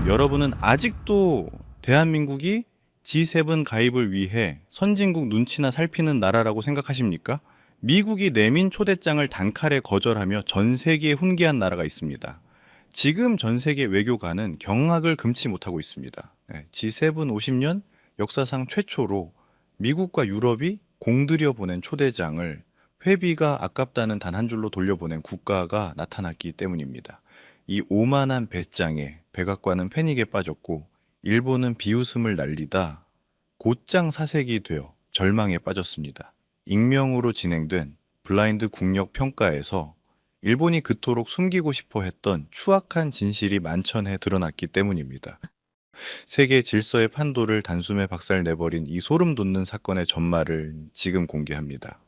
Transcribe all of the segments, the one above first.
여러분은 아직도 대한민국이 G7 가입을 위해 선진국 눈치나 살피는 나라라고 생각하십니까? 미국이 내민 초대장을 단칼에 거절하며 전 세계에 훈계한 나라가 있습니다. 지금 전 세계 외교관은 경악을 금치 못하고 있습니다. G7 50년 역사상 최초로 미국과 유럽이 공들여 보낸 초대장을 회비가 아깝다는 단 한 줄로 돌려보낸 국가가 나타났기 때문입니다. 이 오만한 배짱에 백악관은 패닉에 빠졌고 일본은 비웃음을 날리다 곧장 사색이 되어 절망에 빠졌습니다. 익명으로 진행된 블라인드 국력 평가에서 일본이 그토록 숨기고 싶어 했던 추악한 진실이 만천해 드러났기 때문입니다. 세계 질서의 판도를 단숨에 박살내버린 이 소름 돋는 사건의 전말을 지금 공개합니다.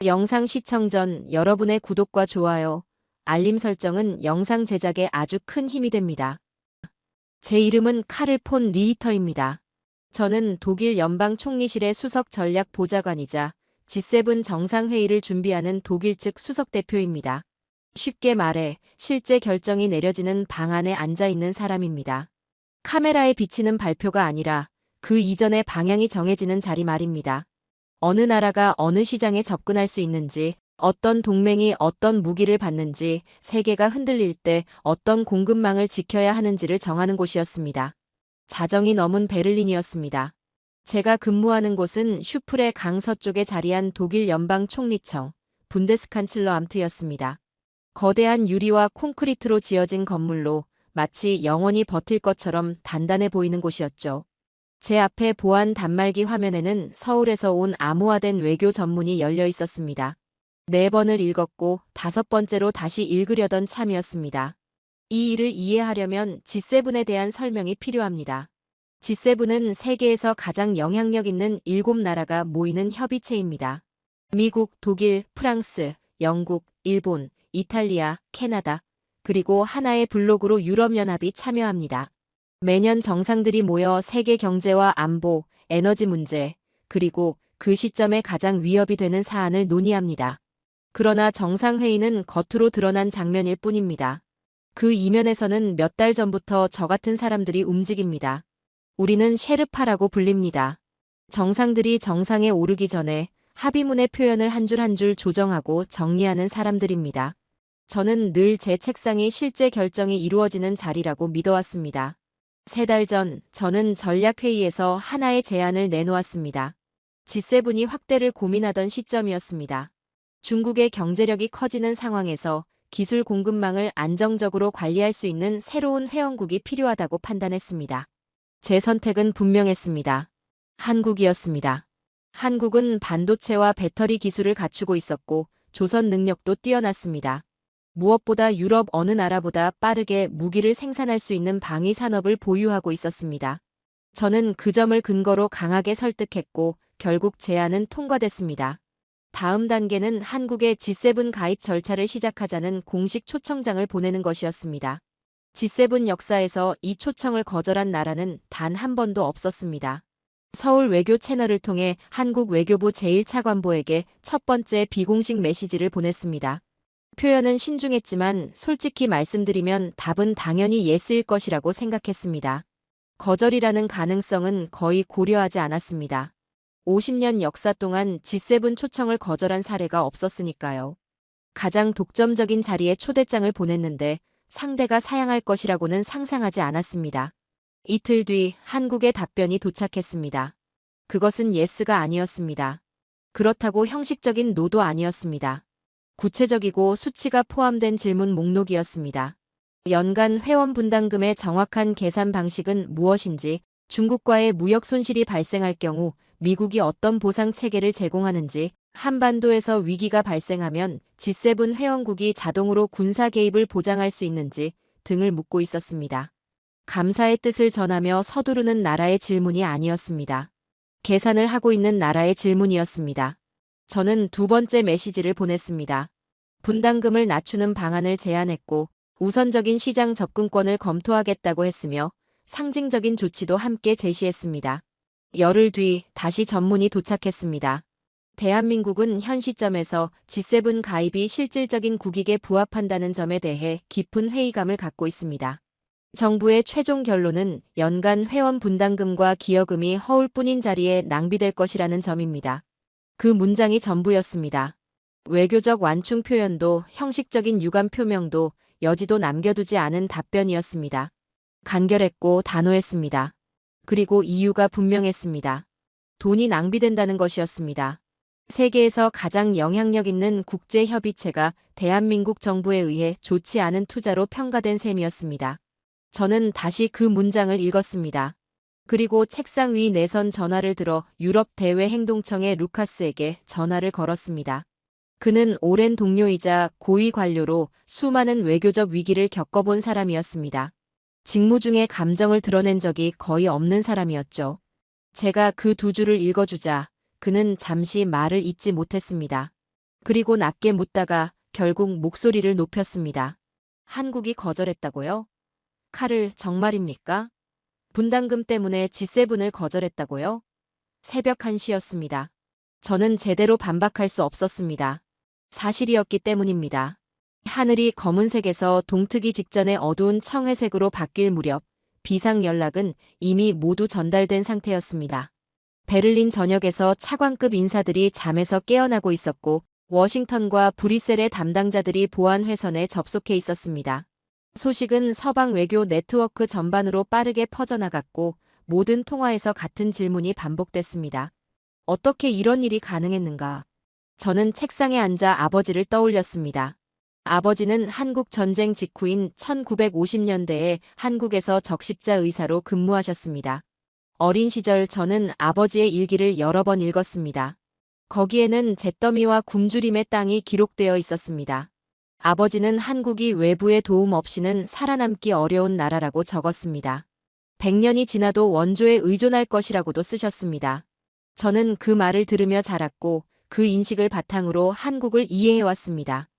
영상 시청 전 여러분의 구독과 좋아요, 알림 설정은 영상 제작에 아주 큰 힘이 됩니다. 제 이름은 카를 폰 리히터입니다. 저는 독일 연방 총리실의 수석 전략 보좌관이자 G7 정상회의를 준비하는 독일 측 수석 대표입니다. 쉽게 말해 실제 결정이 내려지는 방 안에 앉아 있는 사람입니다. 카메라에 비치는 발표가 아니라 그 이전의 방향이 정해지는 자리 말입니다. 어느 나라가 어느 시장에 접근할 수 있는지, 어떤 동맹이 어떤 무기를 받는지, 세계가 흔들릴 때 어떤 공급망을 지켜야 하는지를 정하는 곳이었습니다. 자정이 넘은 베를린이었습니다. 제가 근무하는 곳은 슈플의 강 서쪽에 자리한 독일 연방 총리청, 분데스칸첼러 암트였습니다. 거대한 유리와 콘크리트로 지어진 건물로 마치 영원히 버틸 것처럼 단단해 보이는 곳이었죠. 제 앞에 보안 단말기 화면에는 서울에서 온 암호화된 외교 전문이 열려 있었습니다. 4번을 읽었고 5번째로 다시 읽으려던 참이었습니다. 이 일을 이해하려면 G7에 대한 설명이 필요합니다. G7은 세계에서 가장 영향력 있는 7나라가 모이는 협의체입니다. 미국, 독일, 프랑스, 영국, 일본, 이탈리아, 캐나다, 그리고 하나의 블록으로 유럽연합이 참여합니다. 매년 정상들이 모여 세계 경제와 안보, 에너지 문제, 그리고 그 시점에 가장 위협이 되는 사안을 논의합니다. 그러나 정상회의는 겉으로 드러난 장면일 뿐입니다. 그 이면에서는 몇 달 전부터 저 같은 사람들이 움직입니다. 우리는 셰르파라고 불립니다. 정상들이 정상에 오르기 전에 합의문의 표현을 한 줄 한 줄 조정하고 정리하는 사람들입니다. 저는 늘 제 책상이 실제 결정이 이루어지는 자리라고 믿어왔습니다. 3달 전, 저는 전략회의에서 하나의 제안을 내놓았습니다. G7이 확대를 고민하던 시점이었습니다. 중국의 경제력이 커지는 상황에서 기술 공급망을 안정적으로 관리할 수 있는 새로운 회원국이 필요하다고 판단했습니다. 제 선택은 분명했습니다. 한국이었습니다. 한국은 반도체와 배터리 기술을 갖추고 있었고 조선 능력도 뛰어났습니다. 무엇보다 유럽 어느 나라보다 빠르게 무기를 생산할 수 있는 방위 산업을 보유하고 있었습니다. 저는 그 점을 근거로 강하게 설득했고 결국 제안은 통과됐습니다. 다음 단계는 한국의 G7 가입 절차를 시작하자는 공식 초청장을 보내는 것이었습니다. G7 역사에서 이 초청을 거절한 나라는 단 한 번도 없었습니다. 서울 외교 채널을 통해 한국 외교부 제1차관보에게 첫 번째 비공식 메시지를 보냈습니다. 표현은 신중했지만 솔직히 말씀드리면 답은 당연히 예스일 것이라고 생각했습니다. 거절이라는 가능성은 거의 고려하지 않았습니다. 50년 역사 동안 G7 초청을 거절한 사례가 없었으니까요. 가장 독점적인 자리에 초대장을 보냈는데 상대가 사양할 것이라고는 상상하지 않았습니다. 이틀 뒤 한국의 답변이 도착했습니다. 그것은 예스가 아니었습니다. 그렇다고 형식적인 노도 아니었습니다. 구체적이고 수치가 포함된 질문 목록이었습니다. 연간 회원 분담금의 정확한 계산 방식은 무엇인지, 중국과의 무역 손실이 발생할 경우 미국이 어떤 보상 체계를 제공하는지, 한반도에서 위기가 발생하면 G7 회원국이 자동으로 군사 개입을 보장할 수 있는지 등을 묻고 있었습니다. 감사의 뜻을 전하며 서두르는 나라의 질문이 아니었습니다. 계산을 하고 있는 나라의 질문이었습니다. 저는 2번째 메시지를 보냈습니다. 분담금을 낮추는 방안을 제안했고 우선적인 시장 접근권을 검토하겠다고 했으며 상징적인 조치도 함께 제시했습니다. 열흘 뒤 다시 전문이 도착했습니다. 대한민국은 현 시점에서 G7 가입이 실질적인 국익에 부합한다는 점에 대해 깊은 회의감을 갖고 있습니다. 정부의 최종 결론은 연간 회원 분담금과 기여금이 허울 뿐인 자리에 낭비될 것이라는 점입니다. 그 문장이 전부였습니다. 외교적 완충 표현도 형식적인 유감 표명도 여지도 남겨두지 않은 답변이었습니다. 간결했고 단호했습니다. 그리고 이유가 분명했습니다. 돈이 낭비된다는 것이었습니다. 세계에서 가장 영향력 있는 국제협의체가 대한민국 정부에 의해 좋지 않은 투자로 평가된 셈이었습니다. 저는 다시 그 문장을 읽었습니다. 그리고 책상 위 내선 전화를 들어 유럽 대외 행동청의 루카스에게 전화를 걸었습니다. 그는 오랜 동료이자 고위 관료로 수많은 외교적 위기를 겪어본 사람이었습니다. 직무 중에 감정을 드러낸 적이 거의 없는 사람이었죠. 제가 그 두 줄을 읽어주자 그는 잠시 말을 잇지 못했습니다. 그리고 낮게 묻다가 결국 목소리를 높였습니다. 한국이 거절했다고요? 칼을 정말입니까? 분담금 때문에 G7을 거절했다고요? 새벽 1시였습니다. 저는 제대로 반박할 수 없었습니다. 사실이었기 때문입니다. 하늘이 검은색에서 동트기 직전에 어두운 청회색으로 바뀔 무렵 비상 연락은 이미 모두 전달된 상태였습니다. 베를린 전역에서 차관급 인사들이 잠에서 깨어나고 있었고 워싱턴과 브뤼셀의 담당자들이 보안 회선에 접속해 있었습니다. 소식은 서방 외교 네트워크 전반으로 빠르게 퍼져나갔고 모든 통화에서 같은 질문이 반복됐습니다. 어떻게 이런 일이 가능했는가? 저는 책상에 앉아 아버지를 떠올렸습니다. 아버지는 한국 전쟁 직후인 1950년대에 한국에서 적십자 의사로 근무하셨습니다. 어린 시절 저는 아버지의 일기를 여러 번 읽었습니다. 거기에는 잿더미와 굶주림의 땅이 기록되어 있었습니다. 아버지는 한국이 외부의 도움 없이는 살아남기 어려운 나라라고 적었습니다. 100년이 지나도 원조에 의존할 것이라고도 쓰셨습니다. 저는 그 말을 들으며 자랐고 그 인식을 바탕으로 한국을 이해해왔습니다.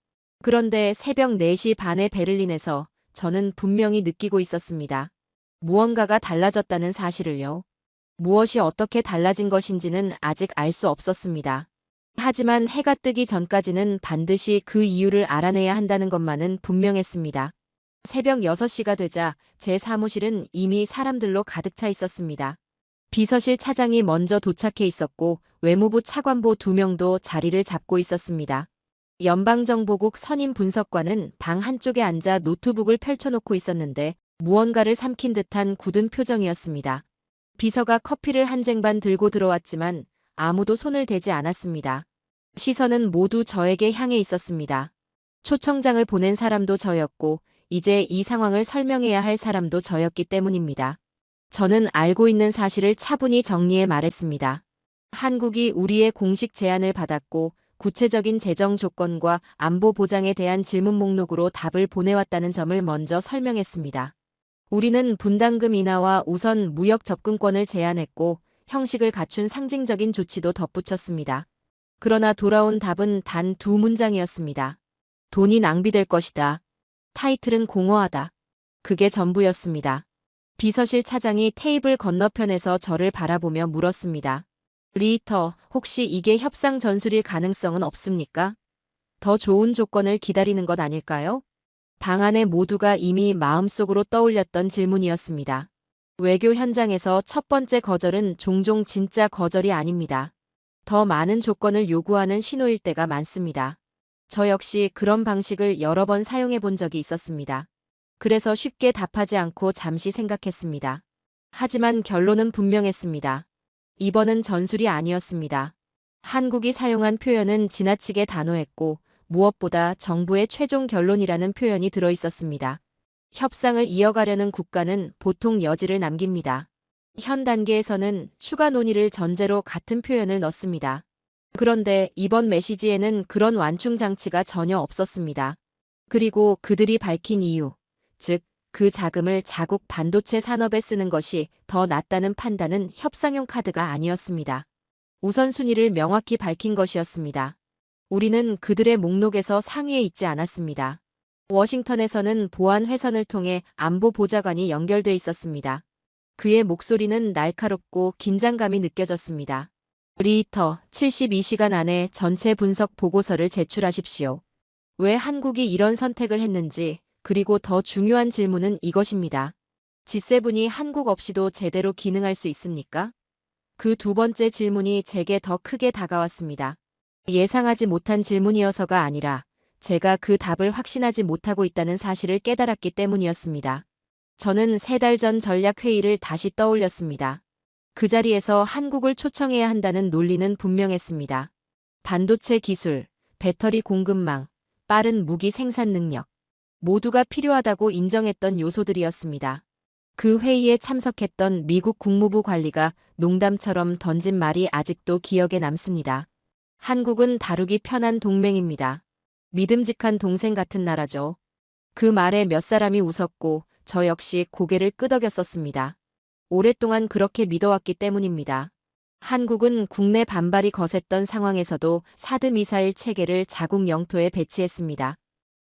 그런데 새벽 4시 반의 베를린에서 저는 분명히 느끼고 있었습니다. 무언가가 달라졌다는 사실을요. 무엇이 어떻게 달라진 것인지는 아직 알 수 없었습니다. 하지만 해가 뜨기 전까지는 반드시 그 이유를 알아내야 한다는 것만은 분명했습니다. 새벽 6시가 되자 제 사무실은 이미 사람들로 가득 차 있었습니다. 비서실 차장이 먼저 도착해 있었고 외무부 차관보 2명도 자리를 잡고 있었습니다. 연방정보국 선임 분석관은 방 한쪽에 앉아 노트북을 펼쳐놓고 있었는데 무언가를 삼킨 듯한 굳은 표정이었습니다. 비서가 커피를 한 쟁반 들고 들어왔지만 아무도 손을 대지 않았습니다. 시선은 모두 저에게 향해 있었습니다. 초청장을 보낸 사람도 저였고 이제 이 상황을 설명해야 할 사람도 저였기 때문입니다. 저는 알고 있는 사실을 차분히 정리해 말했습니다. 한국이 우리의 공식 제안을 받았고 구체적인 재정 조건과 안보 보장에 대한 질문 목록으로 답을 보내왔다는 점을 먼저 설명했습니다. 우리는 분담금 인하와 우선 무역 접근권을 제안했고 형식을 갖춘 상징적인 조치도 덧붙였습니다. 그러나 돌아온 답은 단 2문장이었습니다. 돈이 낭비될 것이다. 타이틀은 공허하다. 그게 전부였습니다. 비서실 차장이 테이블 건너편에서 저를 바라보며 물었습니다. 리히터, 혹시 이게 협상 전술일 가능성은 없습니까? 더 좋은 조건을 기다리는 것 아닐까요? 방 안에 모두가 이미 마음속으로 떠올렸던 질문이었습니다. 외교 현장에서 첫 번째 거절은 종종 진짜 거절이 아닙니다. 더 많은 조건을 요구하는 신호일 때가 많습니다. 저 역시 그런 방식을 여러 번 사용해 본 적이 있었습니다. 그래서 쉽게 답하지 않고 잠시 생각했습니다. 하지만 결론은 분명했습니다. 이번은 전술이 아니었습니다. 한국이 사용한 표현은 지나치게 단호했고 무엇보다 정부의 최종 결론이라는 표현이 들어 있었습니다. 협상을 이어가려는 국가는 보통 여지를 남깁니다. 현 단계에서는 추가 논의를 전제로 같은 표현을 넣습니다. 그런데 이번 메시지에는 그런 완충 장치가 전혀 없었습니다. 그리고 그들이 밝힌 이유, 즉 그 자금을 자국 반도체 산업에 쓰는 것이 더 낫다는 판단은 협상용 카드가 아니었습니다. 우선순위를 명확히 밝힌 것이었습니다. 우리는 그들의 목록에서 상위에 있지 않았습니다. 워싱턴에서는 보안 회선을 통해 안보 보좌관이 연결돼 있었습니다. 그의 목소리는 날카롭고 긴장감이 느껴졌습니다. 리히터, 72시간 안에 전체 분석 보고서를 제출하십시오. 왜 한국이 이런 선택을 했는지, 그리고 더 중요한 질문은 이것입니다. G7이 한국 없이도 제대로 기능할 수 있습니까? 그 두 번째 질문이 제게 더 크게 다가왔습니다. 예상하지 못한 질문이어서가 아니라 제가 그 답을 확신하지 못하고 있다는 사실을 깨달았기 때문이었습니다. 저는 3달 전 전략회의를 다시 떠올렸습니다. 그 자리에서 한국을 초청해야 한다는 논리는 분명했습니다. 반도체 기술, 배터리 공급망, 빠른 무기 생산 능력, 모두가 필요하다고 인정했던 요소들이었습니다. 그 회의에 참석했던 미국 국무부 관리가 농담처럼 던진 말이 아직도 기억에 남습니다. 한국은 다루기 편한 동맹입니다. 믿음직한 동생 같은 나라죠. 그 말에 몇 사람이 웃었고 저 역시 고개를 끄덕였었습니다. 오랫동안 그렇게 믿어왔기 때문입니다. 한국은 국내 반발이 거셌던 상황에서도 사드 미사일 체계를 자국 영토에 배치했습니다.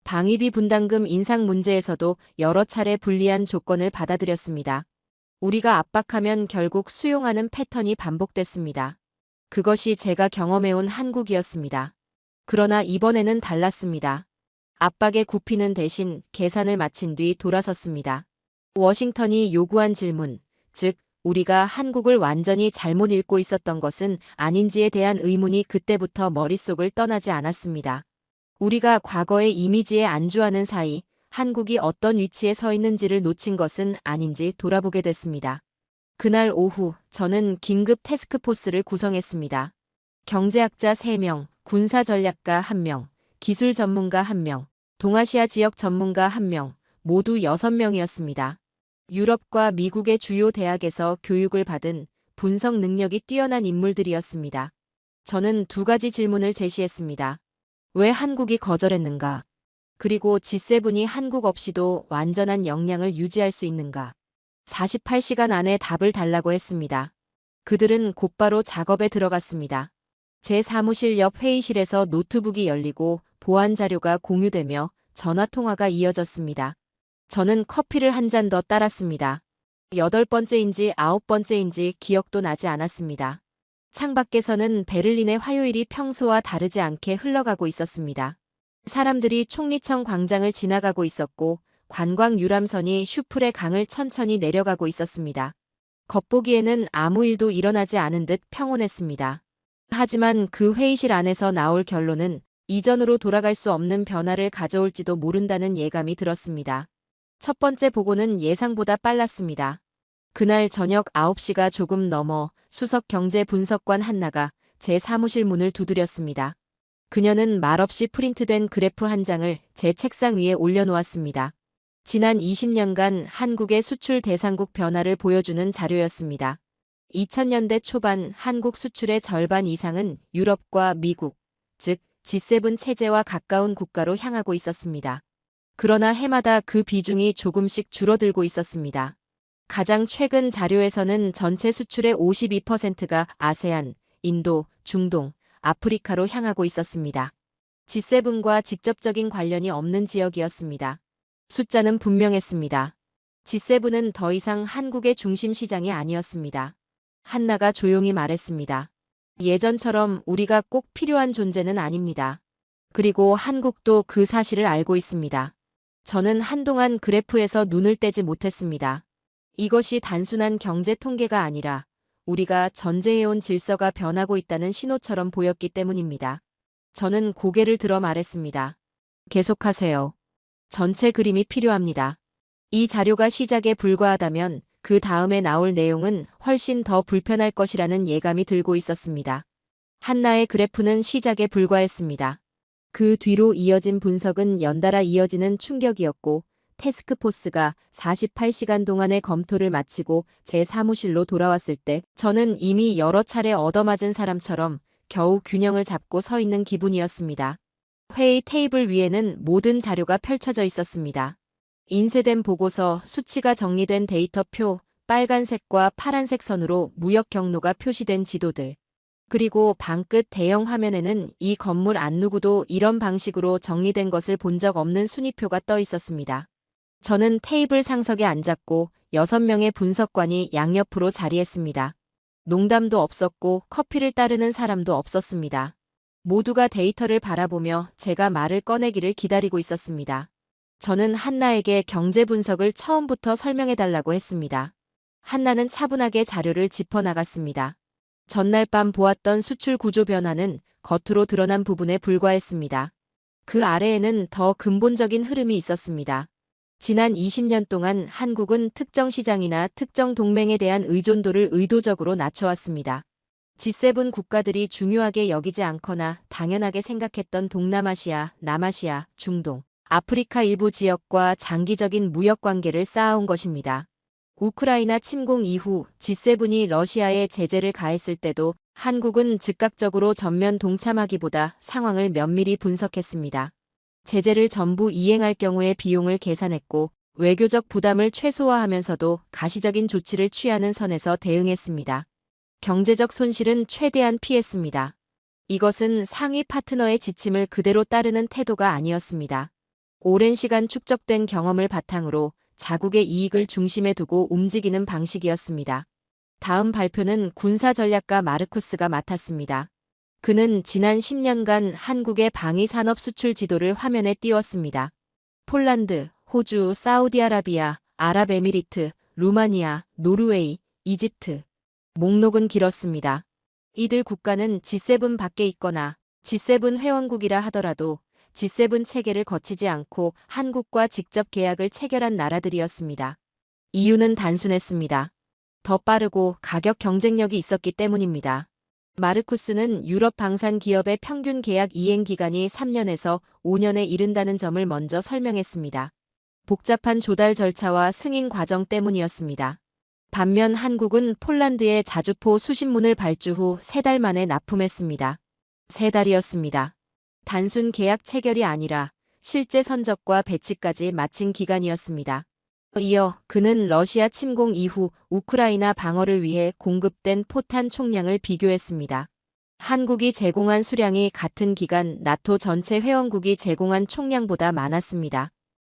방위비 분담금 인상 문제에서도 여러 차례 불리한 조건을 받아들였습니다. 우리가 압박하면 결국 수용하는 패턴이 반복됐습니다. 그것이 제가 경험해온 한국이었습니다. 그러나 이번에는 달랐습니다. 압박에 굽히는 대신 계산을 마친 뒤 돌아섰습니다. 워싱턴이 요구한 질문, 즉 우리가 한국을 완전히 잘못 읽고 있었던 것은 아닌지에 대한 의문이 그때부터 머릿속을 떠나지 않았습니다. 우리가 과거의 이미지에 안주하는 사이 한국이 어떤 위치에 서 있는지를 놓친 것은 아닌지 돌아보게 됐습니다. 그날 오후 저는 긴급 태스크포스를 구성했습니다. 경제학자 3명, 군사전략가 1명, 기술 전문가 1명, 동아시아 지역 전문가 1명, 모두 6명이었습니다. 유럽과 미국의 주요 대학에서 교육을 받은 분석 능력이 뛰어난 인물들이었습니다. 저는 2가지 질문을 제시했습니다. 왜 한국이 거절했는가? 그리고 G7이 한국 없이도 완전한 역량을 유지할 수 있는가? 48시간 안에 답을 달라고 했습니다. 그들은 곧바로 작업에 들어갔습니다. 제 사무실 옆 회의실에서 노트북이 열리고 보안 자료가 공유되며 전화통화가 이어졌습니다. 저는 커피를 한 잔 더 따랐습니다. 8번째인지 9번째인지 기억도 나지 않았습니다. 창밖에서는 베를린의 화요일이 평소와 다르지 않게 흘러가고 있었습니다. 사람들이 총리청 광장을 지나가고 있었고 관광 유람선이 슈플의 강을 천천히 내려가고 있었습니다. 겉보기에는 아무 일도 일어나지 않은 듯 평온했습니다. 하지만 그 회의실 안에서 나올 결론은 이전으로 돌아갈 수 없는 변화를 가져올지도 모른다는 예감이 들었습니다. 첫 번째 보고는 예상보다 빨랐습니다. 그날 저녁 9시가 조금 넘어 수석 경제 분석관 한나가 제 사무실 문을 두드렸습니다. 그녀는 말없이 프린트된 그래프 한 장을 제 책상 위에 올려놓았습니다. 지난 20년간 한국의 수출 대상국 변화를 보여주는 자료였습니다. 2000년대 초반 한국 수출의 절반 이상은 유럽과 미국, 즉 G7 체제와 가까운 국가로 향하고 있었습니다. 그러나 해마다 그 비중이 조금씩 줄어들고 있었습니다. 가장 최근 자료에서는 전체 수출의 52%가 아세안, 인도, 중동, 아프리카로 향하고 있었습니다. G7과 직접적인 관련이 없는 지역이었습니다. 숫자는 분명했습니다. G7은 더 이상 한국의 중심 시장이 아니었습니다. 한나가 조용히 말했습니다. 예전처럼 우리가 꼭 필요한 존재는 아닙니다. 그리고 한국도 그 사실을 알고 있습니다. 저는 한동안 그래프에서 눈을 떼지 못했습니다. 이것이 단순한 경제 통계가 아니라 우리가 전제해온 질서가 변하고 있다는 신호처럼 보였기 때문입니다. 저는 고개를 들어 말했습니다. 계속하세요. 전체 그림이 필요합니다. 이 자료가 시작에 불과하다면 그 다음에 나올 내용은 훨씬 더 불편할 것이라는 예감이 들고 있었습니다. 한나의 그래프는 시작에 불과했습니다. 그 뒤로 이어진 분석은 연달아 이어지는 충격이었고 태스크포스가 48시간 동안의 검토를 마치고 제 사무실로 돌아왔을 때 저는 이미 여러 차례 얻어맞은 사람처럼 겨우 균형을 잡고 서 있는 기분이었습니다. 회의 테이블 위에는 모든 자료가 펼쳐져 있었습니다. 인쇄된 보고서, 수치가 정리된 데이터표, 빨간색과 파란색 선으로 무역 경로가 표시된 지도들. 그리고 방끝 대형 화면에는 이 건물 안 누구도 이런 방식으로 정리된 것을 본 적 없는 순위표가 떠 있었습니다. 저는 테이블 상석에 앉았고 6명의 분석관이 양옆으로 자리했습니다. 농담도 없었고 커피를 따르는 사람도 없었습니다. 모두가 데이터를 바라보며 제가 말을 꺼내기를 기다리고 있었습니다. 저는 한나에게 경제 분석을 처음부터 설명해달라고 했습니다. 한나는 차분하게 자료를 짚어나갔습니다. 전날 밤 보았던 수출 구조 변화는 겉으로 드러난 부분에 불과했습니다. 그 아래에는 더 근본적인 흐름이 있었습니다. 지난 20년 동안 한국은 특정 시장이나 특정 동맹에 대한 의존도를 의도적으로 낮춰왔습니다. G7 국가들이 중요하게 여기지 않거나 당연하게 생각했던 동남아시아, 남아시아, 중동, 아프리카 일부 지역과 장기적인 무역 관계를 쌓아온 것입니다. 우크라이나 침공 이후 G7이 러시아에 제재를 가했을 때도 한국은 즉각적으로 전면 동참하기보다 상황을 면밀히 분석했습니다. 제재를 전부 이행할 경우의 비용을 계산했고 외교적 부담을 최소화하면서도 가시적인 조치를 취하는 선에서 대응했습니다. 경제적 손실은 최대한 피했습니다. 이것은 상위 파트너의 지침을 그대로 따르는 태도가 아니었습니다. 오랜 시간 축적된 경험을 바탕으로 자국의 이익을 중심에 두고 움직이는 방식이었습니다. 다음 발표는 군사전략가 마르쿠스가 맡았습니다. 그는 지난 10년간 한국의 방위산업 수출 지도를 화면에 띄웠습니다. 폴란드, 호주, 사우디아라비아, 아랍에미리트, 루마니아, 노르웨이, 이집트. 목록은 길었습니다. 이들 국가는 G7 밖에 있거나 G7 회원국이라 하더라도 G7 체계를 거치지 않고 한국과 직접 계약을 체결한 나라들이었습니다. 이유는 단순했습니다. 더 빠르고 가격 경쟁력이 있었기 때문입니다. 마르쿠스는 유럽 방산 기업의 평균 계약 이행 기간이 3년에서 5년에 이른다는 점을 먼저 설명했습니다. 복잡한 조달 절차와 승인 과정 때문이었습니다. 반면 한국은 폴란드의 자주포 수십문을 발주 후 3달 만에 납품했습니다. 3달이었습니다. 단순 계약 체결이 아니라 실제 선적과 배치까지 마친 기간이었습니다. 이어 그는 러시아 침공 이후 우크라이나 방어를 위해 공급된 포탄 총량을 비교했습니다. 한국이 제공한 수량이 같은 기간 나토 전체 회원국이 제공한 총량보다 많았습니다.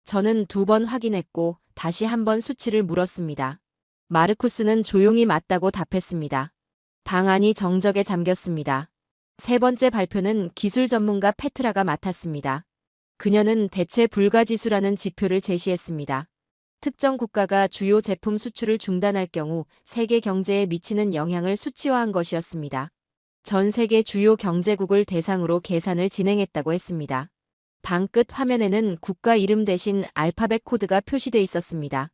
저는 2번 확인했고 다시 1번 수치를 물었습니다. 마르쿠스는 조용히 맞다고 답했습니다. 방안이 정적에 잠겼습니다. 3번째 발표는 기술 전문가 페트라가 맡았습니다. 그녀는 대체 불가지수라는 지표를 제시했습니다. 특정 국가가 주요 제품 수출을 중단할 경우 세계 경제에 미치는 영향을 수치화한 것이었습니다. 전 세계 주요 경제국을 대상으로 계산을 진행했다고 했습니다. 방 끝 화면에는 국가 이름 대신 알파벳 코드가 표시돼 있었습니다.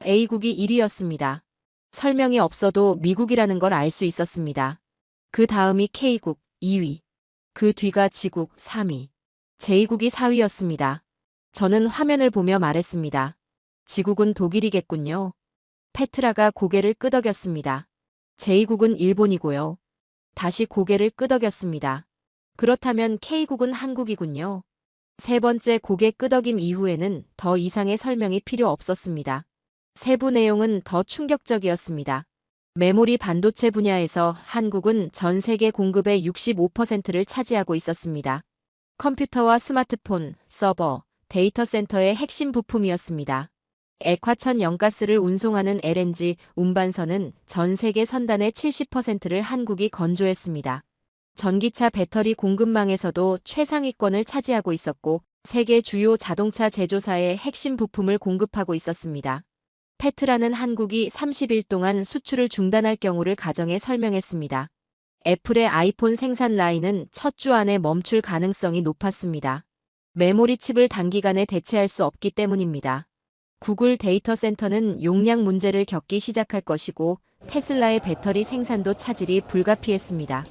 A국이 1위였습니다. 설명이 없어도 미국이라는 걸 알 수 있었습니다. 그 다음이 K국 2위. 그 뒤가 G국 3위. J국이 4위였습니다. 저는 화면을 보며 말했습니다. G국은 독일이겠군요. 페트라가 고개를 끄덕였습니다. J국은 일본이고요. 다시 고개를 끄덕였습니다. 그렇다면 K국은 한국이군요. 3번째 고개 끄덕임 이후에는 더 이상의 설명이 필요 없었습니다. 세부 내용은 더 충격적이었습니다. 메모리 반도체 분야에서 한국은 전 세계 공급의 65%를 차지하고 있었습니다. 컴퓨터와 스마트폰, 서버, 데이터 센터의 핵심 부품이었습니다. 액화천 연가스를 운송하는 LNG 운반선은 전 세계 선단의 70%를 한국이 건조했습니다. 전기차 배터리 공급망에서도 최상위권을 차지하고 있었고 세계 주요 자동차 제조사의 핵심 부품을 공급하고 있었습니다. 페트라는 한국이 30일 동안 수출을 중단할 경우를 가정해 설명했습니다. 애플의 아이폰 생산 라인은 첫 주 안에 멈출 가능성이 높았습니다. 메모리 칩을 단기간에 대체할 수 없기 때문입니다. 구글 데이터 센터는 용량 문제를 겪기 시작할 것이고 테슬라의 배터리 생산도 차질이 불가피했습니다.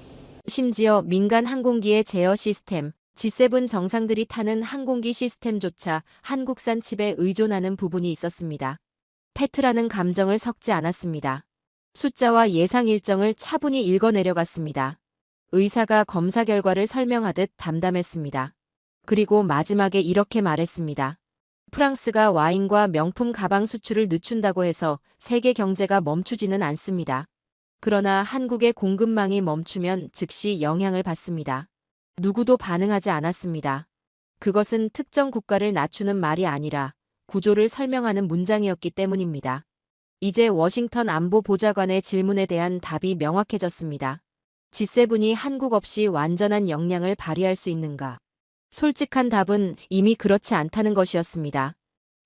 심지어 민간 항공기의 제어 시스템, G7 정상들이 타는 항공기 시스템조차 한국산 칩에 의존하는 부분이 있었습니다. 페트라는 감정을 섞지 않았습니다. 숫자와 예상 일정을 차분히 읽어내려갔습니다. 의사가 검사 결과를 설명하듯 담담했습니다. 그리고 마지막에 이렇게 말했습니다. 프랑스가 와인과 명품 가방 수출을 늦춘다고 해서 세계 경제가 멈추지는 않습니다. 그러나 한국의 공급망이 멈추면 즉시 영향을 받습니다. 누구도 반응하지 않았습니다. 그것은 특정 국가를 낮추는 말이 아니라 구조를 설명하는 문장이었기 때문입니다. 이제 워싱턴 안보보좌관의 질문에 대한 답이 명확해졌습니다. G7이 한국 없이 완전한 역량을 발휘할 수 있는가? 솔직한 답은 이미 그렇지 않다는 것이었습니다.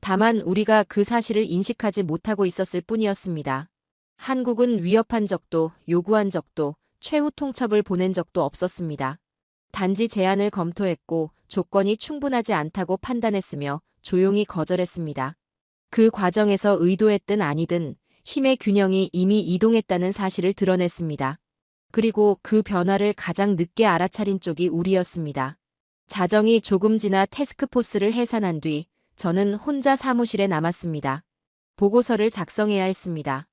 다만 우리가 그 사실을 인식하지 못하고 있었을 뿐이었습니다. 한국은 위협한 적도 요구한 적도 최후 통첩을 보낸 적도 없었습니다. 단지 제안을 검토했고 조건이 충분하지 않다고 판단했으며 조용히 거절했습니다. 그 과정에서 의도했든 아니든 힘의 균형이 이미 이동했다는 사실을 드러냈습니다. 그리고 그 변화를 가장 늦게 알아차린 쪽이 우리였습니다. 자정이 조금 지나 태스크포스를 해산한 뒤 저는 혼자 사무실에 남았습니다. 보고서를 작성해야 했습니다.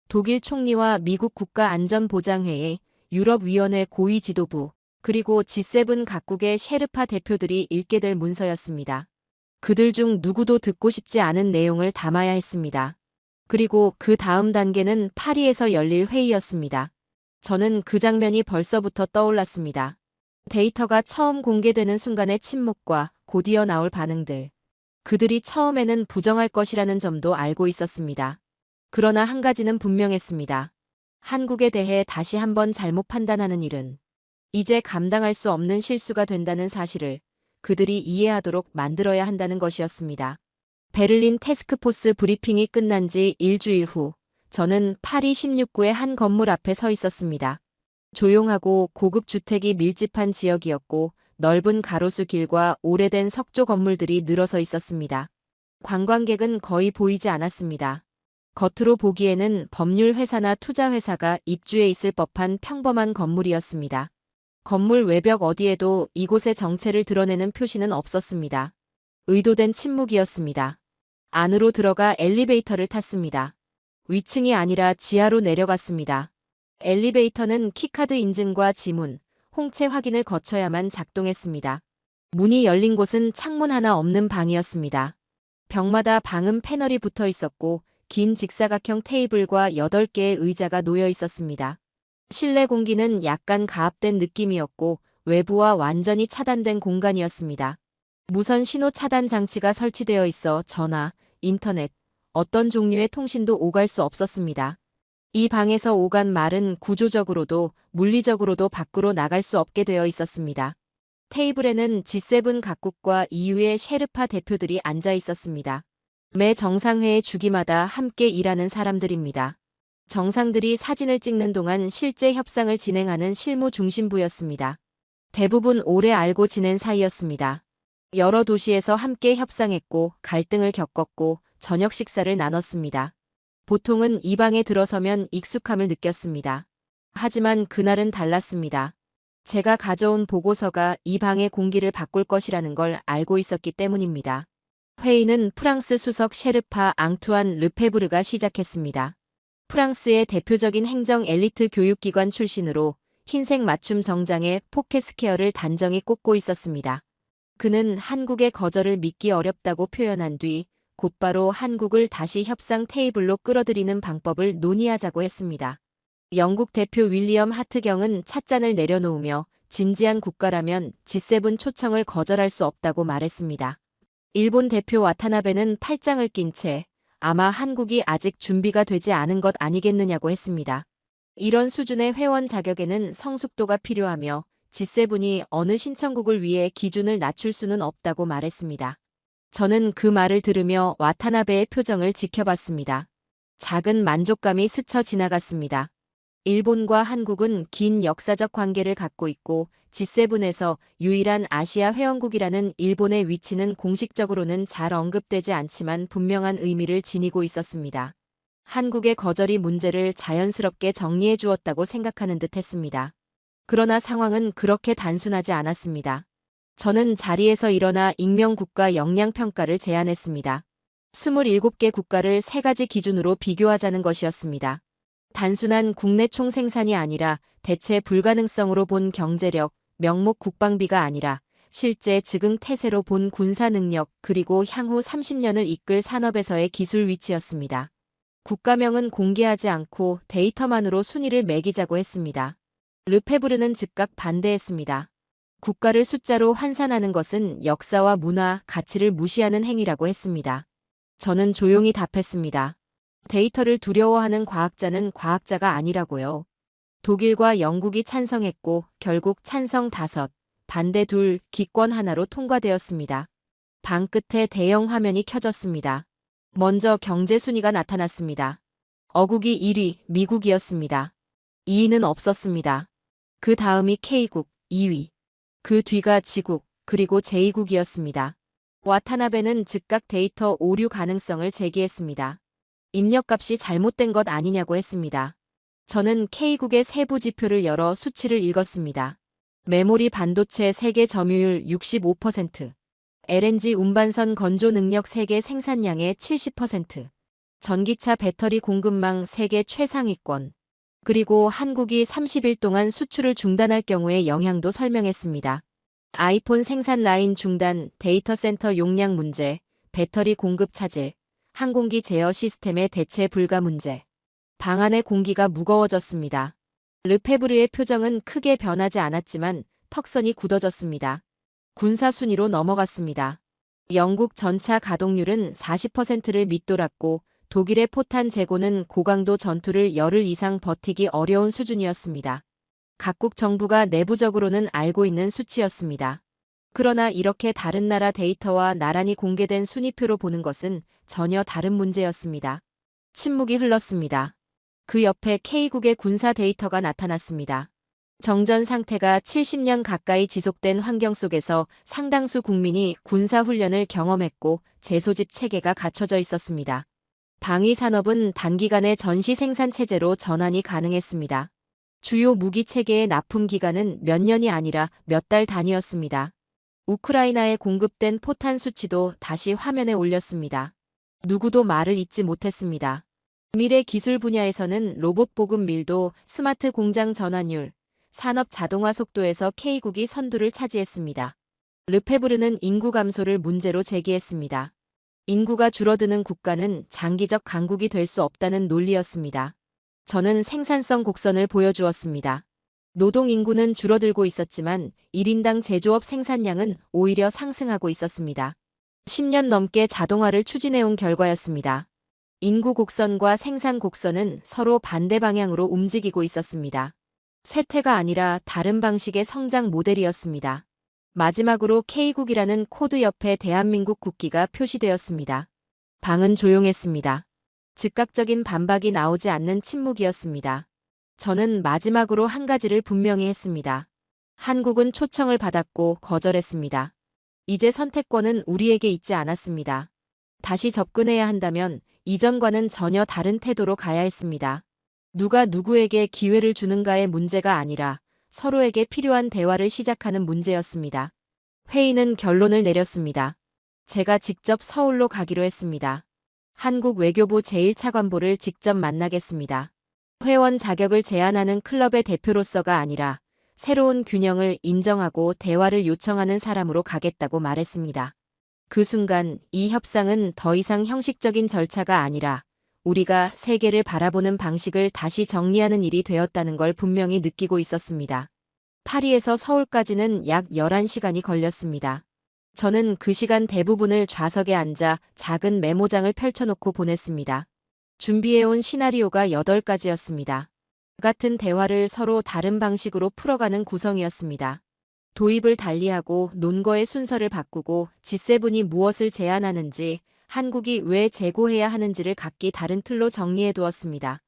독일 총리와 미국 국가안전보장회의, 유럽위원회 고위 지도부, 그리고 G7 각국의 셰르파 대표들이 읽게 될 문서였습니다. 그들 중 누구도 듣고 싶지 않은 내용을 담아야 했습니다. 그리고 그 다음 단계는 파리에서 열릴 회의였습니다. 저는 그 장면이 벌써부터 떠올랐습니다. 데이터가 처음 공개되는 순간의 침묵과 곧이어 나올 반응들. 그들이 처음에는 부정할 것이라는 점도 알고 있었습니다. 그러나 한 가지는 분명했습니다. 한국에 대해 다시 한번 잘못 판단하는 일은 이제 감당할 수 없는 실수가 된다는 사실을 그들이 이해하도록 만들어야 한다는 것이었습니다. 베를린 태스크포스 브리핑이 끝난 지 일주일 후 저는 파리 16구의 한 건물 앞에 서 있었습니다. 조용하고 고급 주택이 밀집한 지역이었고 넓은 가로수 길과 오래된 석조 건물들이 늘어서 있었습니다. 관광객은 거의 보이지 않았습니다. 겉으로 보기에는 법률 회사나 투자 회사가 입주해 있을 법한 평범한 건물이었습니다. 건물 외벽 어디에도 이곳의 정체를 드러내는 표시는 없었습니다. 의도된 침묵이었습니다. 안으로 들어가 엘리베이터를 탔습니다. 위층이 아니라 지하로 내려갔습니다. 엘리베이터는 키카드 인증과 지문, 홍채 확인을 거쳐야만 작동했습니다. 문이 열린 곳은 창문 하나 없는 방이었습니다. 벽마다 방음 패널이 붙어 있었고 긴 직사각형 테이블과 8개의 의자가 놓여 있었습니다. 실내 공기는 약간 가압된 느낌이었고 외부와 완전히 차단된 공간이었습니다. 무선 신호 차단 장치가 설치되어 있어 전화, 인터넷, 어떤 종류의 통신도 오갈 수 없었습니다. 이 방에서 오간 말은 구조적으로도 물리적으로도 밖으로 나갈 수 없게 되어 있었습니다. 테이블에는 G7 각국과 EU의 셰르파 대표들이 앉아 있었습니다. 매 정상회의 주기마다 함께 일하는 사람들입니다. 정상들이 사진을 찍는 동안 실제 협상을 진행하는 실무 중심부였습니다. 대부분 오래 알고 지낸 사이였습니다. 여러 도시에서 함께 협상했고 갈등을 겪었고 저녁 식사를 나눴습니다. 보통은 이 방에 들어서면 익숙함을 느꼈습니다. 하지만 그날은 달랐습니다. 제가 가져온 보고서가 이 방의 공기를 바꿀 것이라는 걸 알고 있었기 때문입니다. 회의는 프랑스 수석 셰르파 앙투안 르페브르가 시작했습니다. 프랑스의 대표적인 행정 엘리트 교육기관 출신으로 흰색 맞춤 정장에 포켓스퀘어를 단정히 꽂고 있었습니다. 그는 한국의 거절을 믿기 어렵다고 표현한 뒤 곧바로 한국을 다시 협상 테이블로 끌어들이는 방법을 논의하자고 했습니다. 영국 대표 윌리엄 하트경은 찻잔을 내려놓으며 진지한 국가라면 G7 초청을 거절할 수 없다고 말했습니다. 일본 대표 와타나베는 팔짱을 낀 채 아마 한국이 아직 준비가 되지 않은 것 아니겠느냐고 했습니다. 이런 수준의 회원 자격에는 성숙도가 필요하며 G7이 어느 신청국을 위해 기준을 낮출 수는 없다고 말했습니다. 저는 그 말을 들으며 와타나베의 표정을 지켜봤습니다. 작은 만족감이 스쳐 지나갔습니다. 일본과 한국은 긴 역사적 관계를 갖고 있고 G7에서 유일한 아시아 회원국이라는 일본의 위치는 공식적으로는 잘 언급되지 않지만 분명한 의미를 지니고 있었습니다. 한국의 거절이 문제를 자연스럽게 정리해 주었다고 생각하는 듯 했습니다. 그러나 상황은 그렇게 단순하지 않았습니다. 저는 자리에서 일어나 익명국가 역량평가를 제안했습니다. 27개 국가를 3가지 기준으로 비교하자는 것이었습니다. 단순한 국내 총생산이 아니라 대체 불가능성으로 본 경제력, 명목 국방비가 아니라 실제 즉흥 태세로 본 군사 능력 그리고 향후 30년을 이끌 산업에서의 기술 위치였습니다. 국가명은 공개하지 않고 데이터만으로 순위를 매기자고 했습니다. 르페브르는 즉각 반대했습니다. 국가를 숫자로 환산하는 것은 역사와 문화, 가치를 무시하는 행위라고 했습니다. 저는 조용히 답했습니다. 데이터를 두려워하는 과학자는 과학자가 아니라고요. 독일과 영국이 찬성했고 결국 찬성 5, 반대 2, 기권 하나로 통과되었습니다. 방 끝에 대형 화면이 켜졌습니다. 먼저 경제 순위가 나타났습니다. 어국이 1위, 미국이었습니다. 2위는 없었습니다. 그 다음이 K국, 2위. 그 뒤가 지국, 그리고 제2국이었습니다. 와타나베는 즉각 데이터 오류 가능성을 제기했습니다. 입력값이 잘못된 것 아니냐고 했습니다. 저는 K국의 세부 지표를 열어 수치를 읽었습니다. 메모리 반도체 세계 점유율 65%, LNG 운반선 건조 능력 세계 생산량의 70%, 전기차 배터리 공급망 세계 최상위권, 그리고 한국이 30일 동안 수출을 중단할 경우의 영향도 설명했습니다. 아이폰 생산 라인 중단, 데이터 센터 용량 문제, 배터리 공급 차질, 항공기 제어 시스템의 대체 불가 문제. 방 안의 공기가 무거워졌습니다. 르페브르의 표정은 크게 변하지 않았지만 턱선이 굳어졌습니다. 군사 순위로 넘어갔습니다. 영국 전차 가동률은 40%를 밑돌았고 독일의 포탄 재고는 고강도 전투를 열흘 이상 버티기 어려운 수준이었습니다. 각국 정부가 내부적으로는 알고 있는 수치였습니다. 그러나 이렇게 다른 나라 데이터와 나란히 공개된 순위표로 보는 것은 전혀 다른 문제였습니다. 침묵이 흘렀습니다. 그 옆에 K국의 군사 데이터가 나타났습니다. 정전 상태가 70년 가까이 지속된 환경 속에서 상당수 국민이 군사훈련을 경험했고 재소집 체계가 갖춰져 있었습니다. 방위 산업은 단기간에 전시 생산 체제로 전환이 가능했습니다. 주요 무기 체계의 납품 기간은 몇 년이 아니라 몇 달 단위였습니다. 우크라이나에 공급된 포탄 수치도 다시 화면에 올렸습니다. 누구도 말을 잇지 못했습니다. 미래 기술 분야에서는 로봇 보급 밀도, 스마트 공장 전환율, 산업 자동화 속도에서 K국이 선두를 차지했습니다. 르페브르는 인구 감소를 문제로 제기했습니다. 인구가 줄어드는 국가는 장기적 강국이 될 수 없다는 논리였습니다. 저는 생산성 곡선을 보여주었습니다. 노동 인구는 줄어들고 있었지만 1인당 제조업 생산량은 오히려 상승하고 있었습니다. 10년 넘게 자동화를 추진해온 결과였습니다. 인구 곡선과 생산 곡선은 서로 반대 방향으로 움직이고 있었습니다. 쇠퇴가 아니라 다른 방식의 성장 모델이었습니다. 마지막으로 K국이라는 코드 옆에 대한민국 국기가 표시되었습니다. 방은 조용했습니다. 즉각적인 반박이 나오지 않는 침묵이었습니다. 저는 마지막으로 한 가지를 분명히 했습니다. 한국은 초청을 받았고 거절했습니다. 이제 선택권은 우리에게 있지 않았습니다. 다시 접근해야 한다면 이전과는 전혀 다른 태도로 가야 했습니다. 누가 누구에게 기회를 주는가의 문제가 아니라 서로에게 필요한 대화를 시작하는 문제였습니다. 회의는 결론을 내렸습니다. 제가 직접 서울로 가기로 했습니다. 한국 외교부 제1차관보를 직접 만나겠습니다. 회원 자격을 제한하는 클럽의 대표로서가 아니라 새로운 균형을 인정하고 대화를 요청하는 사람으로 가겠다고 말했습니다. 그 순간 이 협상은 더 이상 형식적인 절차가 아니라 우리가 세계를 바라보는 방식을 다시 정리하는 일이 되었다는 걸 분명히 느끼고 있었습니다. 파리에서 서울까지는 약 11시간이 걸렸습니다. 저는 그 시간 대부분을 좌석에 앉아 작은 메모장을 펼쳐놓고 보냈습니다. 준비해온 시나리오가 8가지였습니다. 같은 대화를 서로 다른 방식으로 풀어가는 구성이었습니다. 도입을 달리하고 논거의 순서를 바꾸고 G7이 무엇을 제안하는지, 한국이 왜 재고해야 하는지를 각기 다른 틀로 정리해 두었습니다.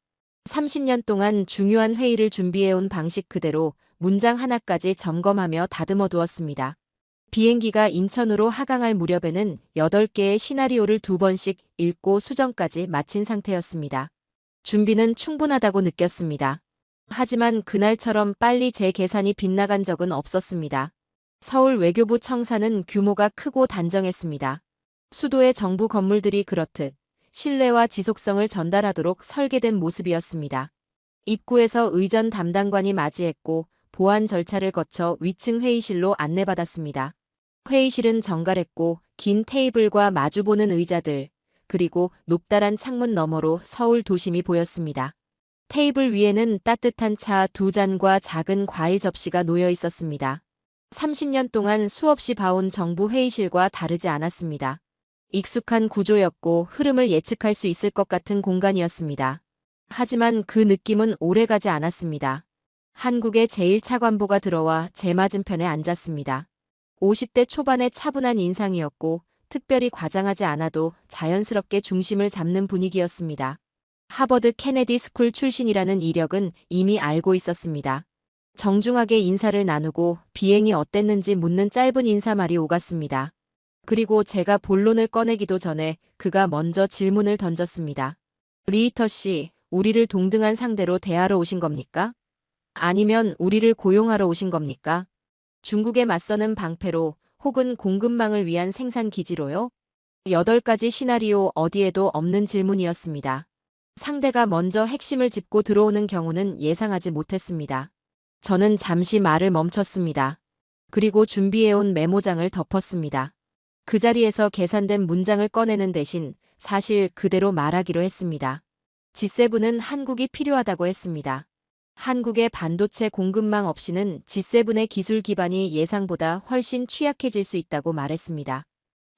30년 동안 중요한 회의를 준비해온 방식 그대로 문장 하나까지 점검하며 다듬어 두었습니다. 비행기가 인천으로 하강할 무렵에는 8개의 시나리오를 2번씩 읽고 수정까지 마친 상태였습니다. 준비는 충분하다고 느꼈습니다. 하지만 그날처럼 빨리 제 계산이 빗나간 적은 없었습니다. 서울 외교부 청사는 규모가 크고 단정했습니다. 수도의 정부 건물들이 그렇듯 신뢰와 지속성을 전달하도록 설계된 모습이었습니다. 입구에서 의전 담당관이 맞이했고 보안 절차를 거쳐 위층 회의실로 안내받았습니다. 회의실은 정갈했고 긴 테이블과 마주보는 의자들, 그리고 높다란 창문 너머로 서울 도심이 보였습니다. 테이블 위에는 따뜻한 차 2잔과 작은 과일 접시가 놓여 있었습니다. 30년 동안 수없이 봐온 정부 회의실과 다르지 않았습니다. 익숙한 구조였고 흐름을 예측할 수 있을 것 같은 공간이었습니다. 하지만 그 느낌은 오래가지 않았습니다. 한국의 제1차관보가 들어와 제 맞은편에 앉았습니다. 50대 초반의 차분한 인상이었고 특별히 과장하지 않아도 자연스럽게 중심을 잡는 분위기였습니다. 하버드 케네디 스쿨 출신이라는 이력은 이미 알고 있었습니다. 정중하게 인사를 나누고 비행이 어땠는지 묻는 짧은 인사말이 오갔습니다. 그리고 제가 본론을 꺼내기도 전에 그가 먼저 질문을 던졌습니다. 리히터 씨, 우리를 동등한 상대로 대하러 오신 겁니까? 아니면 우리를 고용하러 오신 겁니까? 중국에 맞서는 방패로 혹은 공급망을 위한 생산 기지로요? 8가지 시나리오 어디에도 없는 질문이었습니다. 상대가 먼저 핵심을 짚고 들어오는 경우는 예상하지 못했습니다. 저는 잠시 말을 멈췄습니다. 그리고 준비해온 메모장을 덮었습니다. 그 자리에서 계산된 문장을 꺼내는 대신 사실 그대로 말하기로 했습니다. G7은 한국이 필요하다고 했습니다. 한국의 반도체 공급망 없이는 G7의 기술 기반이 예상보다 훨씬 취약해질 수 있다고 말했습니다.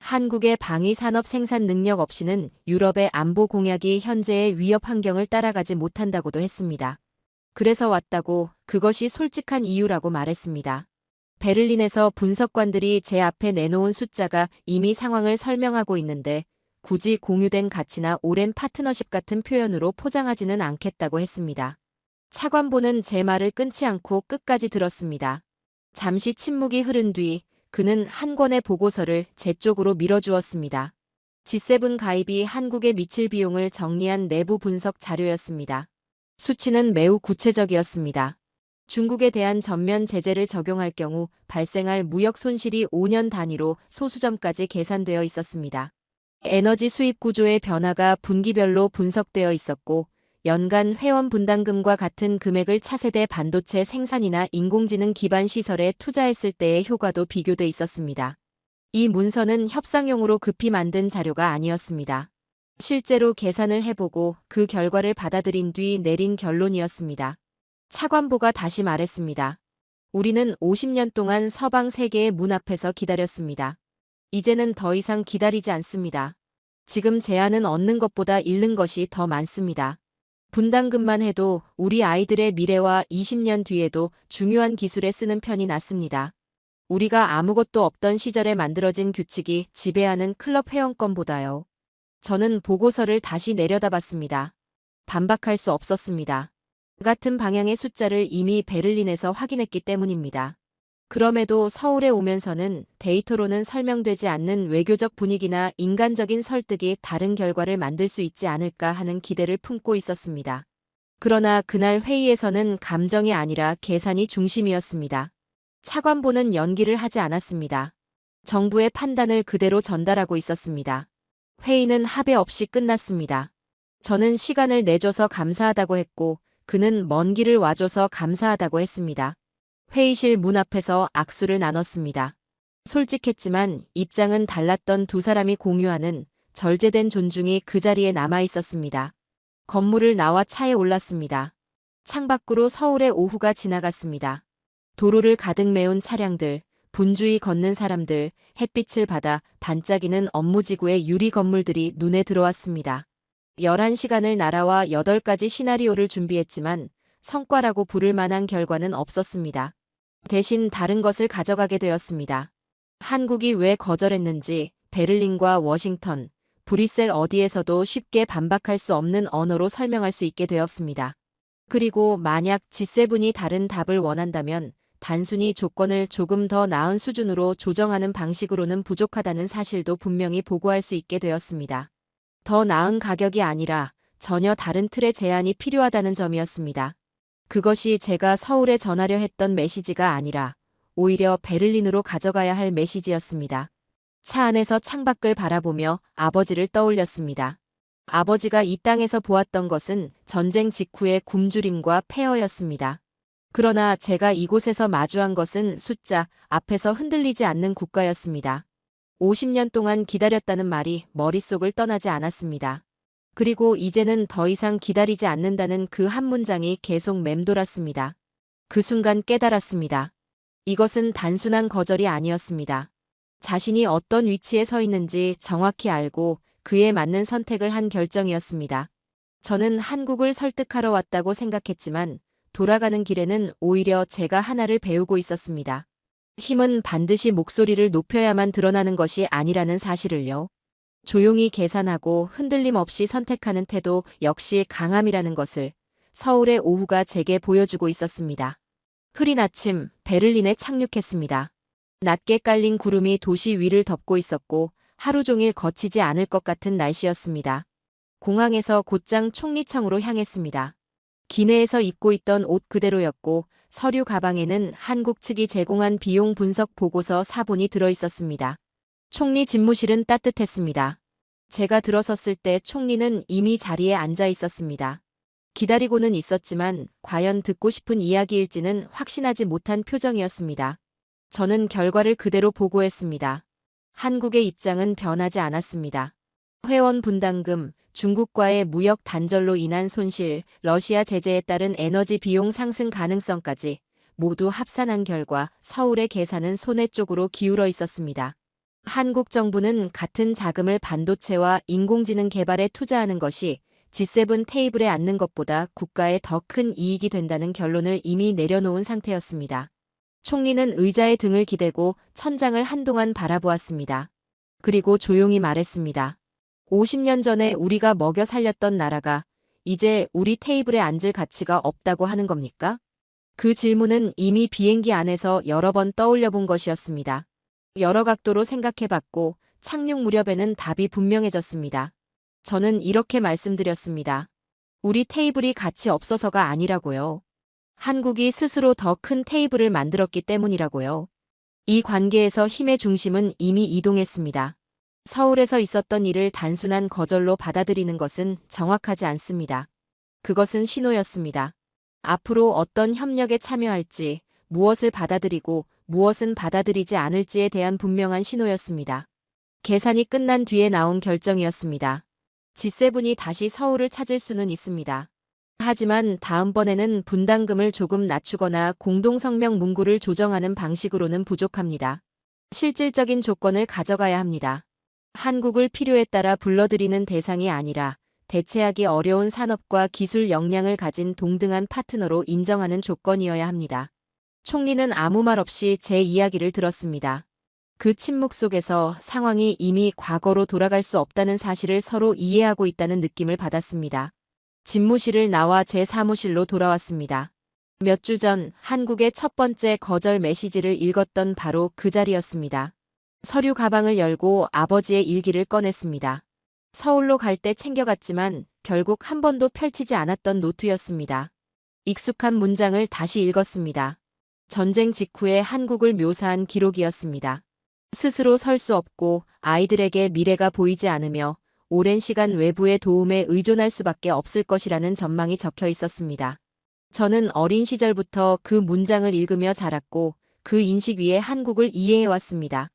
한국의 방위 산업 생산 능력 없이는 유럽의 안보 공약이 현재의 위협 환경을 따라가지 못한다고도 했습니다. 그래서 왔다고, 그것이 솔직한 이유라고 말했습니다. 베를린에서 분석관들이 제 앞에 내놓은 숫자가 이미 상황을 설명하고 있는데 굳이 공유된 가치나 오랜 파트너십 같은 표현으로 포장하지는 않겠다고 했습니다. 차관보는 제 말을 끊지 않고 끝까지 들었습니다. 잠시 침묵이 흐른 뒤 그는 한 권의 보고서를 제 쪽으로 밀어주었습니다. G7 가입이 한국에 미칠 비용을 정리한 내부 분석 자료였습니다. 수치는 매우 구체적이었습니다. 중국에 대한 전면 제재를 적용할 경우 발생할 무역 손실이 5년 단위로 소수점까지 계산되어 있었습니다. 에너지 수입 구조의 변화가 분기별로 분석되어 있었고 연간 회원 분담금과 같은 금액을 차세대 반도체 생산이나 인공지능 기반 시설에 투자했을 때의 효과도 비교돼 있었습니다. 이 문서는 협상용으로 급히 만든 자료가 아니었습니다. 실제로 계산을 해보고 그 결과를 받아들인 뒤 내린 결론이었습니다. 차관보가 다시 말했습니다. 우리는 50년 동안 서방 세계의 문 앞에서 기다렸습니다. 이제는 더 이상 기다리지 않습니다. 지금 제안은 얻는 것보다 잃는 것이 더 많습니다. 분담금만 해도 우리 아이들의 미래와 20년 뒤에도 중요한 기술에 쓰는 편이 낫습니다. 우리가 아무것도 없던 시절에 만들어진 규칙이 지배하는 클럽 회원권보다요. 저는 보고서를 다시 내려다봤습니다. 반박할 수 없었습니다. 같은 방향의 숫자를 이미 베를린에서 확인했기 때문입니다. 그럼에도 서울에 오면서는 데이터로는 설명되지 않는 외교적 분위기나 인간적인 설득이 다른 결과를 만들 수 있지 않을까 하는 기대를 품고 있었습니다. 그러나 그날 회의에서는 감정이 아니라 계산이 중심이었습니다. 차관보는 연기를 하지 않았습니다. 정부의 판단을 그대로 전달하고 있었습니다. 회의는 합의 없이 끝났습니다. 저는 시간을 내줘서 감사하다고 했고 그는 먼 길을 와줘서 감사하다고 했습니다. 회의실 문 앞에서 악수를 나눴습니다. 솔직했지만 입장은 달랐던 두 사람이 공유하는 절제된 존중이 그 자리에 남아 있었습니다. 건물을 나와 차에 올랐습니다. 창밖으로 서울의 오후가 지나갔습니다. 도로를 가득 메운 차량들, 분주히 걷는 사람들, 햇빛을 받아 반짝이는 업무지구의 유리 건물들이 눈에 들어왔습니다. 11시간을 날아와 8가지 시나리오를 준비했지만 성과라고 부를 만한 결과는 없었습니다. 대신 다른 것을 가져가게 되었습니다. 한국이 왜 거절했는지 베를린과 워싱턴, 브뤼셀 어디에서도 쉽게 반박할 수 없는 언어로 설명할 수 있게 되었습니다. 그리고 만약 G7이 다른 답을 원한다면 단순히 조건을 조금 더 나은 수준으로 조정하는 방식으로는 부족하다는 사실도 분명히 보고할 수 있게 되었습니다. 더 나은 가격이 아니라 전혀 다른 틀의 제안이 필요하다는 점이었습니다. 그것이 제가 서울에 전하려 했던 메시지가 아니라 오히려 베를린으로 가져가야 할 메시지였습니다. 차 안에서 창밖을 바라보며 아버지를 떠올렸습니다. 아버지가 이 땅에서 보았던 것은 전쟁 직후의 굶주림과 폐허였습니다. 그러나 제가 이곳에서 마주한 것은 숫자 앞에서 흔들리지 않는 국가였습니다. 50년 동안 기다렸다는 말이 머릿속을 떠나지 않았습니다. 그리고 이제는 더 이상 기다리지 않는다는 그 한 문장이 계속 맴돌았습니다. 그 순간 깨달았습니다. 이것은 단순한 거절이 아니었습니다. 자신이 어떤 위치에 서 있는지 정확히 알고 그에 맞는 선택을 한 결정이었습니다. 저는 한국을 설득하러 왔다고 생각했지만 돌아가는 길에는 오히려 제가 하나를 배우고 있었습니다. 힘은 반드시 목소리를 높여야만 드러나는 것이 아니라는 사실을요. 조용히 계산하고 흔들림 없이 선택하는 태도 역시 강함이라는 것을 서울의 오후가 제게 보여주고 있었습니다. 흐린 아침, 베를린에 착륙했습니다. 낮게 깔린 구름이 도시 위를 덮고 있었고 하루 종일 거치지 않을 것 같은 날씨였습니다. 공항에서 곧장 총리청으로 향했습니다. 기내에서 입고 있던 옷 그대로였고 서류 가방에는 한국 측이 제공한 비용 분석 보고서 사본이 들어 있었습니다. 총리 집무실은 따뜻했습니다. 제가 들어섰을 때 총리는 이미 자리에 앉아 있었습니다. 기다리고는 있었지만 과연 듣고 싶은 이야기일지는 확신하지 못한 표정이었습니다. 저는 결과를 그대로 보고했습니다. 한국의 입장은 변하지 않았습니다. 회원 분담금, 중국과의 무역 단절로 인한 손실, 러시아 제재에 따른 에너지 비용 상승 가능성까지 모두 합산한 결과 서울의 계산은 손해 쪽으로 기울어 있었습니다. 한국 정부는 같은 자금을 반도체와 인공지능 개발에 투자하는 것이 G7 테이블에 앉는 것보다 국가에 더 큰 이익이 된다는 결론을 이미 내려놓은 상태였습니다. 총리는 의자에 등을 기대고 천장을 한동안 바라보았습니다. 그리고 조용히 말했습니다. 50년 전에 우리가 먹여 살렸던 나라가 이제 우리 테이블에 앉을 가치가 없다고 하는 겁니까? 그 질문은 이미 비행기 안에서 여러 번 떠올려 본 것이었습니다. 여러 각도로 생각해봤고 착륙 무렵에는 답이 분명해졌습니다. 저는 이렇게 말씀드렸습니다. 우리 테이블이 가치 없어서가 아니라고요. 한국이 스스로 더 큰 테이블을 만들었기 때문이라고요. 이 관계에서 힘의 중심은 이미 이동했습니다. 서울에서 있었던 일을 단순한 거절로 받아들이는 것은 정확하지 않습니다. 그것은 신호였습니다. 앞으로 어떤 협력에 참여할지, 무엇을 받아들이고 무엇은 받아들이지 않을지에 대한 분명한 신호였습니다. 계산이 끝난 뒤에 나온 결정이었습니다. G7이 다시 서울을 찾을 수는 있습니다. 하지만 다음번에는 분담금을 조금 낮추거나 공동성명 문구를 조정하는 방식으로는 부족합니다. 실질적인 조건을 가져가야 합니다. 한국을 필요에 따라 불러들이는 대상이 아니라 대체하기 어려운 산업과 기술 역량을 가진 동등한 파트너로 인정하는 조건이어야 합니다. 총리는 아무 말 없이 제 이야기를 들었습니다. 그 침묵 속에서 상황이 이미 과거로 돌아갈 수 없다는 사실을 서로 이해하고 있다는 느낌을 받았습니다. 집무실을 나와 제 사무실로 돌아왔습니다. 몇 주 전 한국의 첫 번째 거절 메시지를 읽었던 바로 그 자리였습니다. 서류 가방을 열고 아버지의 일기를 꺼냈습니다. 서울로 갈 때 챙겨갔지만 결국 한 번도 펼치지 않았던 노트였습니다. 익숙한 문장을 다시 읽었습니다. 전쟁 직후의 한국을 묘사한 기록이었습니다. 스스로 설 수 없고 아이들에게 미래가 보이지 않으며 오랜 시간 외부의 도움에 의존할 수밖에 없을 것이라는 전망이 적혀 있었습니다. 저는 어린 시절부터 그 문장을 읽으며 자랐고 그 인식 위에 한국을 이해해왔습니다.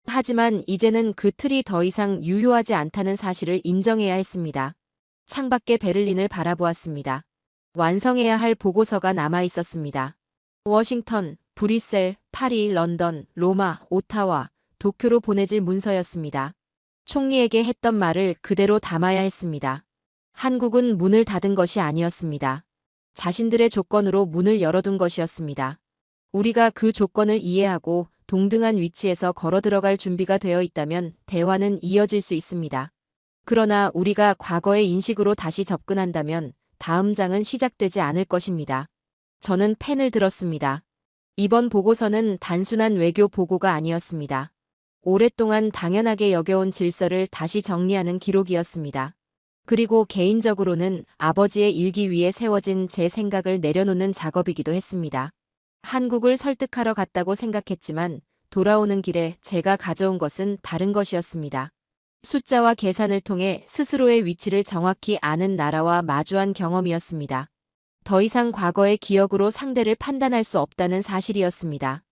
하지만 이제는 그 틀이 더 이상 유효하지 않다는 사실을 인정해야 했습니다. 창밖의 베를린을 바라보았습니다. 완성해야 할 보고서가 남아 있었습니다. 워싱턴, 브뤼셀, 파리, 런던, 로마, 오타와, 도쿄로 보내질 문서였습니다. 총리에게 했던 말을 그대로 담아야 했습니다. 한국은 문을 닫은 것이 아니었습니다. 자신들의 조건으로 문을 열어둔 것이었습니다. 우리가 그 조건을 이해하고 동등한 위치에서 걸어 들어갈 준비가 되어 있다면 대화는 이어질 수 있습니다. 그러나 우리가 과거의 인식으로 다시 접근한다면 다음 장은 시작되지 않을 것입니다. 저는 펜을 들었습니다. 이번 보고서는 단순한 외교 보고가 아니었습니다. 오랫동안 당연하게 여겨온 질서를 다시 정리하는 기록이었습니다. 그리고 개인적으로는 아버지의 일기 위에 세워진 제 생각을 내려놓는 작업이기도 했습니다. 한국을 설득하러 갔다고 생각했지만 돌아오는 길에 제가 가져온 것은 다른 것이었습니다. 숫자와 계산을 통해 스스로의 위치를 정확히 아는 나라와 마주한 경험이었습니다. 더 이상 과거의 기억으로 상대를 판단할 수 없다는 사실이었습니다.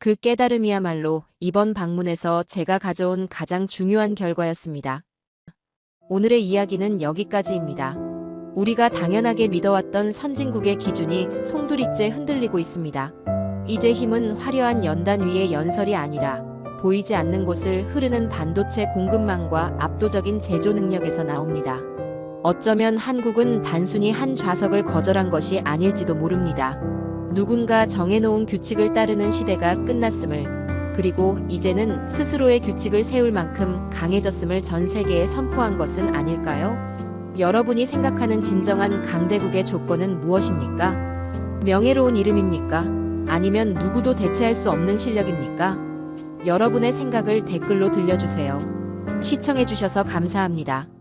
그 깨달음이야말로 이번 방문에서 제가 가져온 가장 중요한 결과였습니다. 오늘의 이야기는 여기까지입니다. 우리가 당연하게 믿어왔던 선진국의 기준이 송두리째 흔들리고 있습니다. 이제 힘은 화려한 연단 위의 연설이 아니라 보이지 않는 곳을 흐르는 반도체 공급망과 압도적인 제조 능력에서 나옵니다. 어쩌면 한국은 단순히 한 좌석을 거절한 것이 아닐지도 모릅니다. 누군가 정해놓은 규칙을 따르는 시대가 끝났음을, 그리고 이제는 스스로의 규칙을 세울 만큼 강해졌음을 전 세계에 선포한 것은 아닐까요? 여러분이 생각하는 진정한 강대국의 조건은 무엇입니까? 명예로운 이름입니까? 아니면 누구도 대체할 수 없는 실력입니까? 여러분의 생각을 댓글로 들려주세요. 시청해주셔서 감사합니다.